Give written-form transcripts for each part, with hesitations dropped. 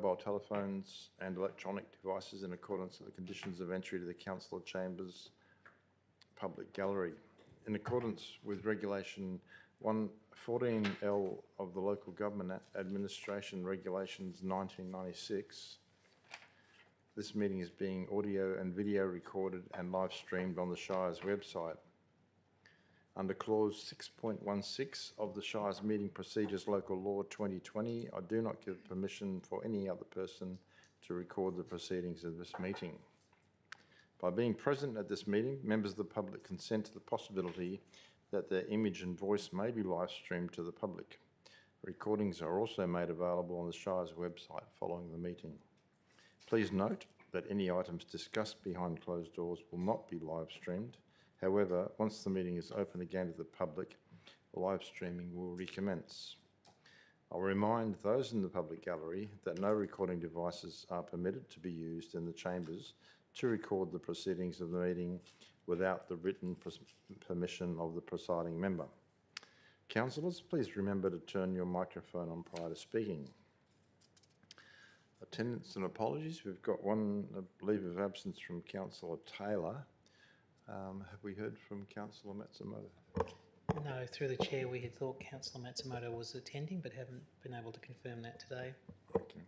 mobile telephones and electronic devices in accordance with the conditions of entry to the Council of Chambers Public Gallery. In accordance with Regulation 114L of the Local Government Administration Regulations 1996, this meeting is being audio and video recorded and live streamed on the Shire's website. Under Clause 6.16 of the Shire's Meeting Procedures Local Law 2020, I do not give permission for any other person to record the proceedings of this meeting. By being present at this meeting, members of the public consent to the possibility that their image and voice may be live streamed to the public. Recordings are also made available on the Shire's website following the meeting. Please note that any items discussed behind closed doors will not be live streamed. However, once the meeting is open again to the public, live streaming will recommence. I'll remind those in the public gallery that no recording devices are permitted to be used in the chambers to record the proceedings of the meeting without the written permission of the presiding member. Councillors, please remember to turn your microphone on prior to speaking. Attendance and apologies. We've got one leave of absence from Councillor Taylor. Have we heard from Councillor Matsumoto? No, through the chair we had thought Councillor Matsumoto was attending but haven't been able to confirm that today. Okay.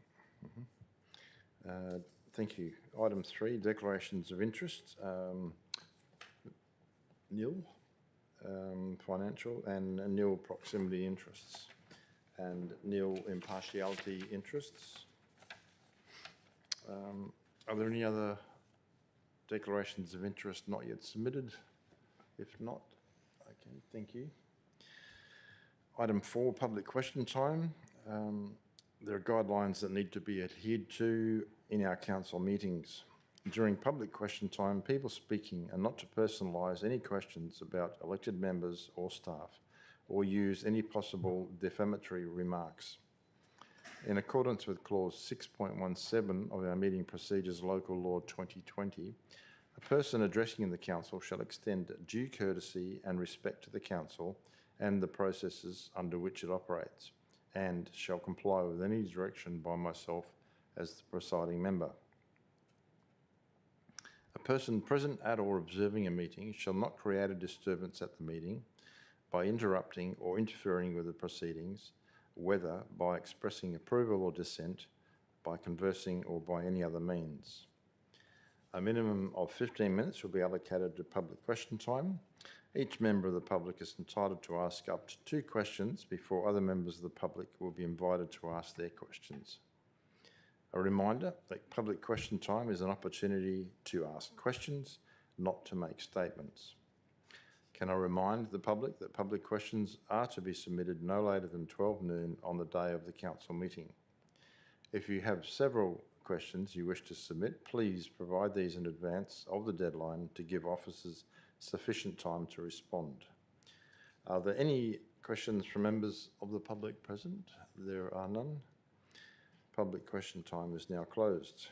Thank you. Item 3, declarations of interest. Nil financial and nil proximity interests and nil impartiality interests. Are there any other declarations of interest not yet submitted? If not, okay, thank you. Item 4, public question time. There are guidelines that need to be adhered to in our council meetings. During public question time, people speaking are not to personalise any questions about elected members or staff or use any possible defamatory remarks. In accordance with Clause 6.17 of our Meeting Procedures Local Law 2020, a person addressing in the Council shall extend due courtesy and respect to the Council and the processes under which it operates, and shall comply with any direction by myself as the presiding member. A person present at or observing a meeting shall not create a disturbance at the meeting by interrupting or interfering with the proceedings, whether by expressing approval or dissent, by conversing or by any other means. A minimum of 15 minutes will be allocated to public question time. Each member of the public is entitled to ask up to 2 questions before other members of the public will be invited to ask their questions. A reminder that public question time is an opportunity to ask questions, not to make statements. Can I remind the public that public questions are to be submitted no later than 12 noon on the day of the council meeting. If you have several questions you wish to submit, please provide these in advance of the deadline to give officers sufficient time to respond. Are there any questions from members of the public present? There are none. Public question time is now closed.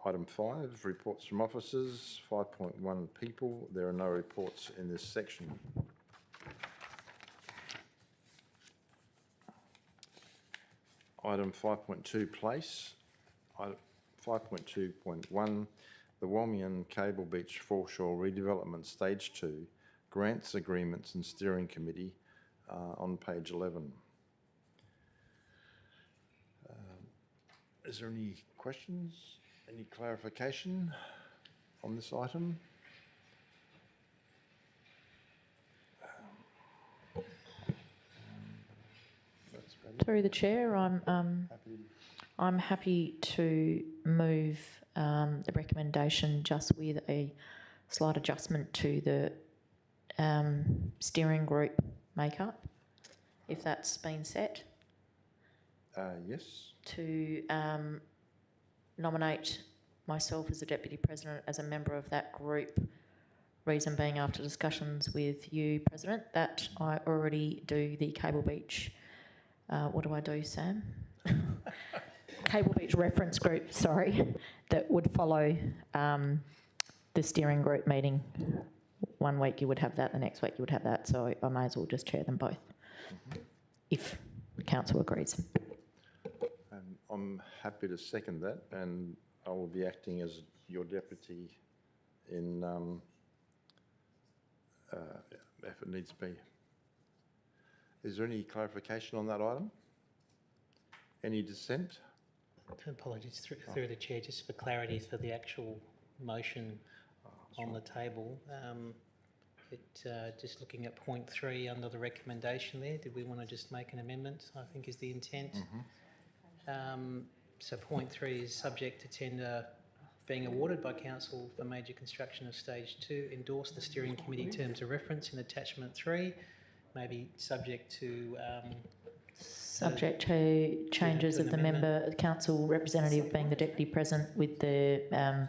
Item 5, reports from officers, 5.1 people. There are no reports in this section. Item 5.2, place. 5.2.1, the Wollongong Cable Beach Foreshore Redevelopment Stage 2, Grants, Agreements and Steering Committee on page 11. Is there any questions, any clarification on this item? Through the chair, I'm happy to move the recommendation just with a slight adjustment to the steering group makeup, if that's been set. Yes. To nominate myself as the Deputy President as a member of that group. Reason being, after discussions with you, President, that I already do the Cable Beach. What do I do, Sam? Cable Beach Reference Group, sorry, that would follow the steering group meeting. One week you would have that, the next week you would have that, so I may as well just chair them both, if the council agrees. I'm happy to second that, and I will be acting as your deputy in, if it needs be. Is there any clarification on that item? Any dissent? Apologies through the chair, just for clarity for the actual motion on the table. Just looking at point 3 under the recommendation there, did we want to just make an amendment? I think is the intent. So point 3 is subject to tender being awarded by council for major construction of stage 2. Endorse the steering committee terms of reference in attachment 3. Maybe subject to Subject to changes to an of the member, council representative being the deputy president with the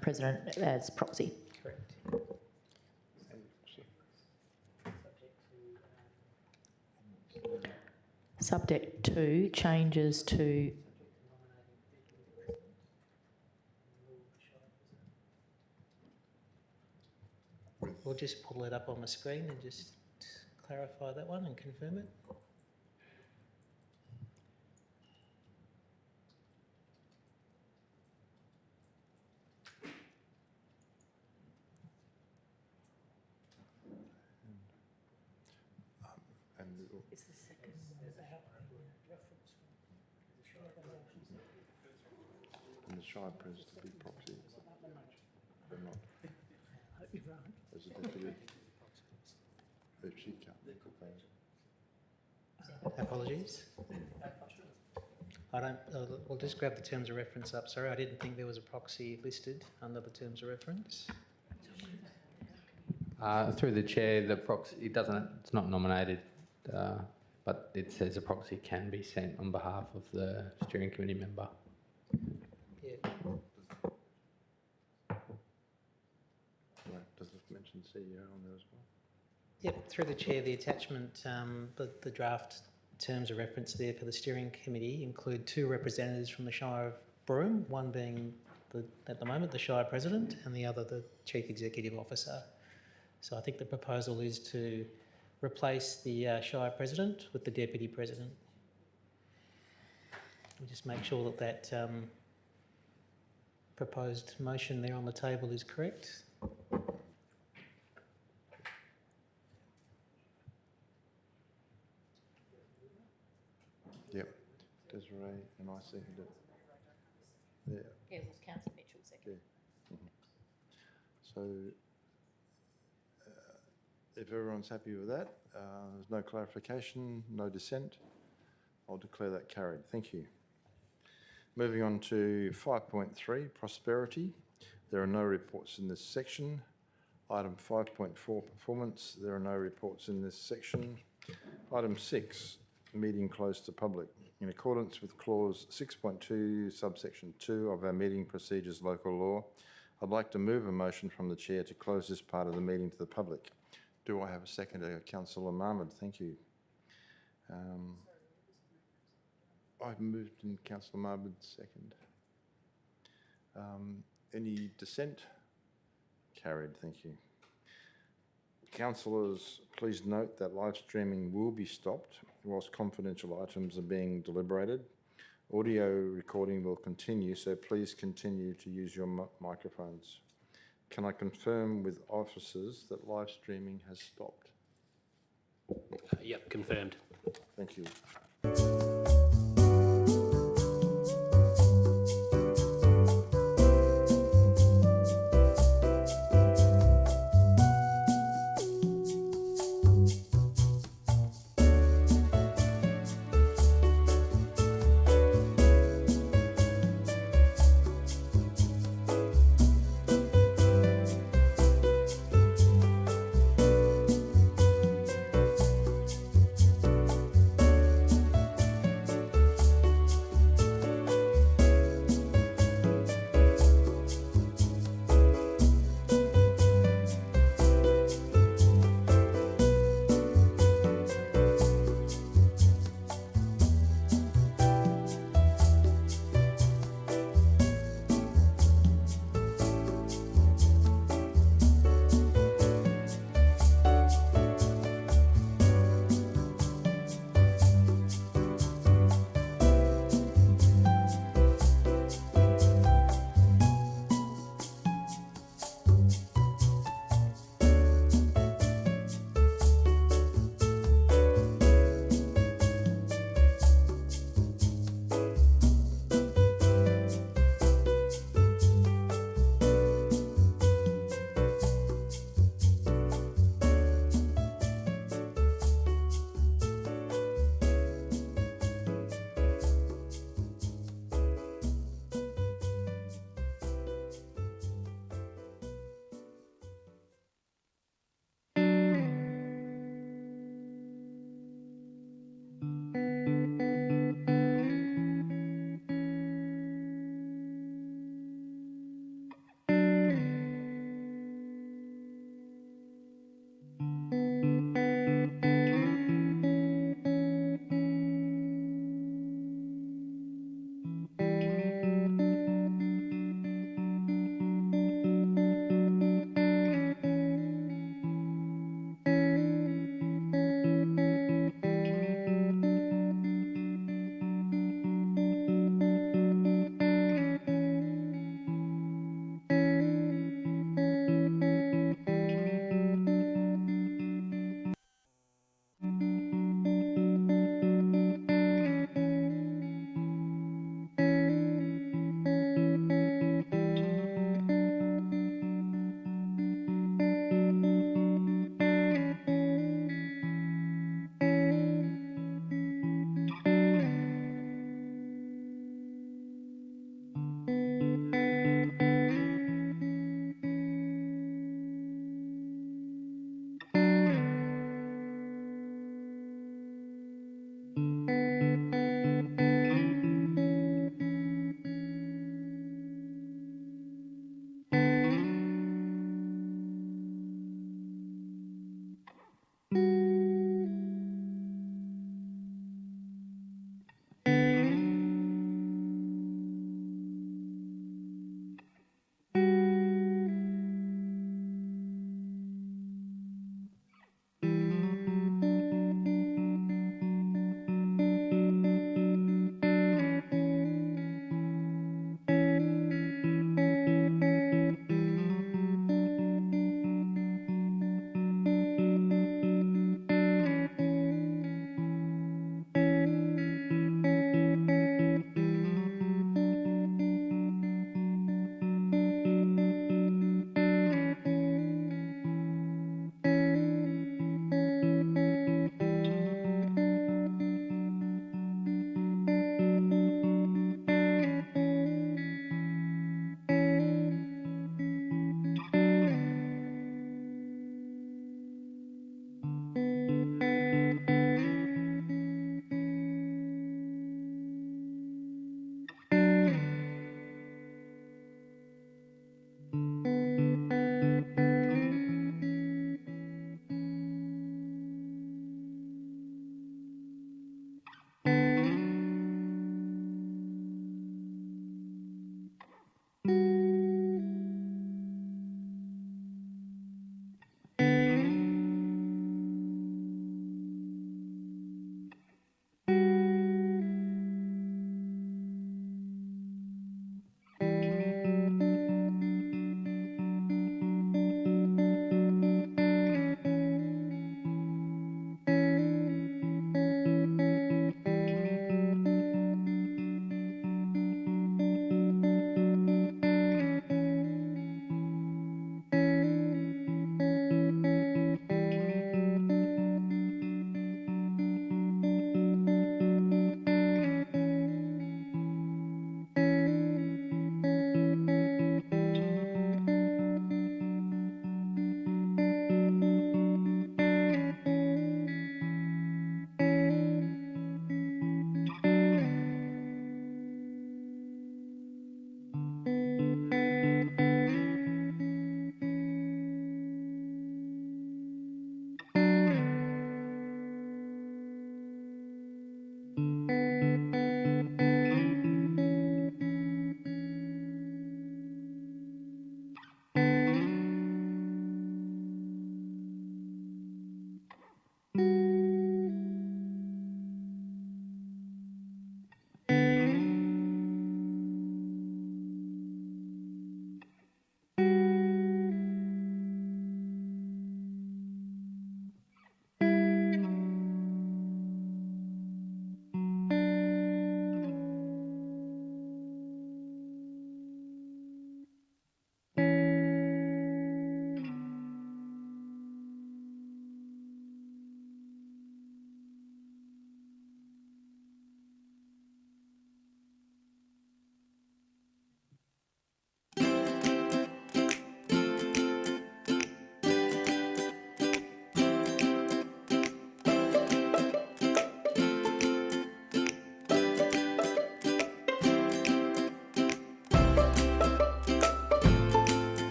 president as proxy. correct. Subject to changes to We'll just pull it up on the screen and just clarify that one and confirm it. And It's the second. the Shire Pres to be proxy. Or not? As a deputy. If she can't. Apologies. I don't. We'll just grab the terms of reference up. Sorry, I didn't think there was a proxy listed under the terms of reference. Through the chair, the proxy, it's not nominated, but it says a proxy can be sent on behalf of the steering committee member. Yeah. Right, does it mention CEO on there as well? Yep. Through the chair, the attachment, the draft terms of reference there for the steering committee include 2 representatives from the Shire of Broome, one being at the moment the Shire President and the other the Chief Executive Officer. So I think the proposal is to replace the Shire President with the Deputy President. We'll just make sure that proposed motion there on the table is correct. Yep. Desiree and I seconded it. Yeah. Yeah, it was Councillor Mitchell second. So, if everyone's happy with that, there's no clarification, no dissent, I'll declare that carried. Thank you. Moving on to 5.3, prosperity. There are no reports in this section. Item 5.4, performance. There are no reports in this section. Item 6, meeting closed to public. In accordance with clause 6.2, subsection 2 of our meeting procedures local law, I'd like to move a motion from the chair to close this part of the meeting to the public. Do I have a second? Councillor Mahmood, thank you. I've moved and Councillor Mahmood second. Any dissent? Carried, thank you. Councillors, please note that live streaming will be stopped whilst confidential items are being deliberated. Audio recording will continue, so please continue to use your microphones. Can I confirm with officers that live streaming has stopped? Yep, confirmed. Thank you.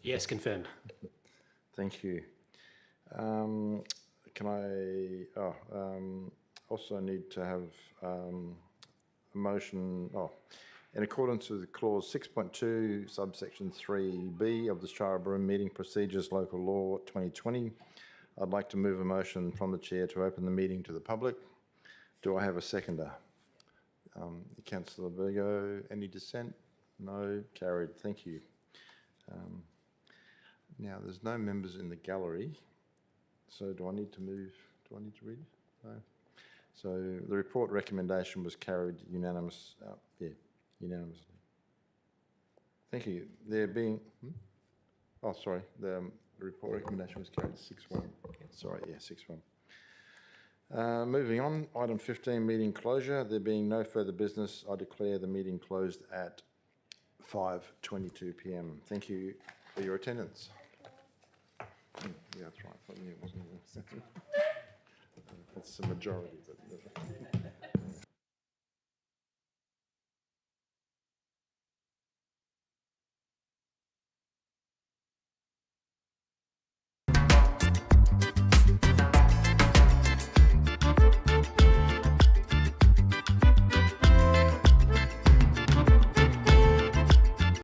Yes, confirmed. Thank you. Can I also need to have a motion, in accordance with clause 6.2, subsection 3B of the Shire of Broome Meeting Procedures Local Law 2020, I'd like to move a motion from the chair to open the meeting to the public. Do I have a seconder? Councillor Virgo, any dissent? No, carried. Thank you. Now, there's no members in the gallery, so do I need to read? No. So the report recommendation was carried unanimously. Thank you. There being, the report recommendation was carried 6-1. Sorry, 6-1. Moving on, item 15, meeting closure. There being no further business, I declare the meeting closed at 5:22 p.m. Thank you for your attendance. Yeah, that's right. I knew it wasn't. That's the majority, but.